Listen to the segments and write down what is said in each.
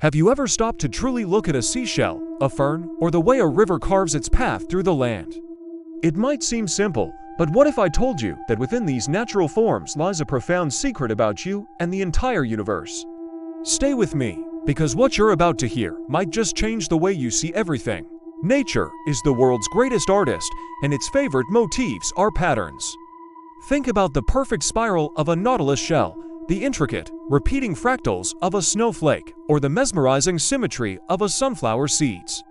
Have you ever stopped to truly look at a seashell, a fern, or the way a river carves its path through the land? It might seem simple, but what if I told you that within these natural forms lies a profound secret about you and the entire universe? Stay with me, because what you're about to hear might just change the way you see everything. Nature is the world's greatest artist, and its favorite motifs are patterns. Think about the perfect spiral of a nautilus shell, the intricate, repeating fractals of a snowflake, or the mesmerizing symmetry of a sunflower seeds.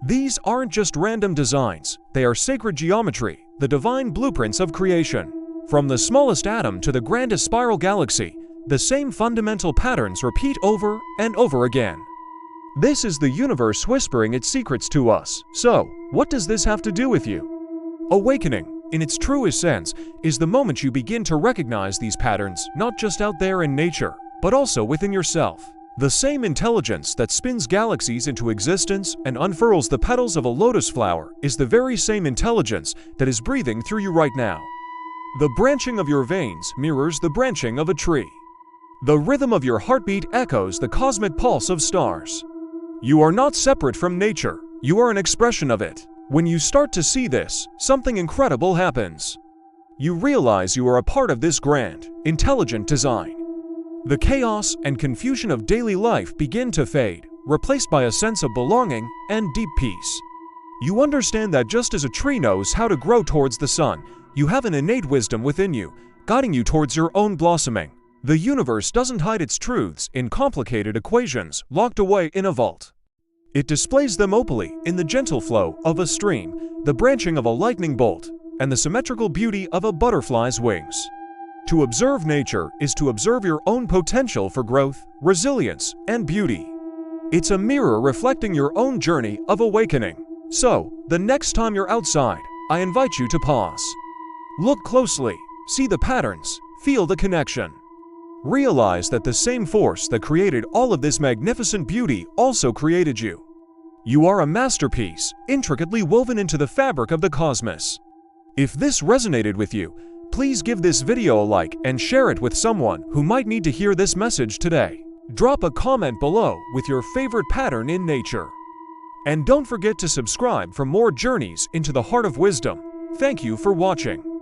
These aren't just random designs, they are sacred geometry, the divine blueprints of creation. From the smallest atom to the grandest spiral galaxy, the same fundamental patterns repeat over and over again. This is the universe whispering its secrets to us. So, what does this have to do with you? Awakening, in its truest sense, is the moment you begin to recognize these patterns not just out there in nature, but also within yourself. The same intelligence that spins galaxies into existence and unfurls the petals of a lotus flower is the very same intelligence that is breathing through you right now. The branching of your veins mirrors the branching of a tree. The rhythm of your heartbeat echoes the cosmic pulse of stars. You are not separate from nature, you are an expression of it. When you start to see this, something incredible happens. You realize you are a part of this grand, intelligent design. The chaos and confusion of daily life begin to fade, replaced by a sense of belonging and deep peace. You understand that just as a tree knows how to grow towards the sun, you have an innate wisdom within you, guiding you towards your own blossoming. The universe doesn't hide its truths in complicated equations locked away in a vault. It displays them opally in the gentle flow of a stream, the branching of a lightning bolt, and the symmetrical beauty of a butterfly's wings. To observe nature is to observe your own potential for growth, resilience, and beauty. It's a mirror reflecting your own journey of awakening. So, the next time you're outside, I invite you to pause. Look closely, see the patterns, feel the connection. Realize that the same force that created all of this magnificent beauty also created you. You are a masterpiece, intricately woven into the fabric of the cosmos. If this resonated with you, please give this video a like and share it with someone who might need to hear this message today. Drop a comment below with your favorite pattern in nature. And don't forget to subscribe for more journeys into the heart of wisdom. Thank you for watching.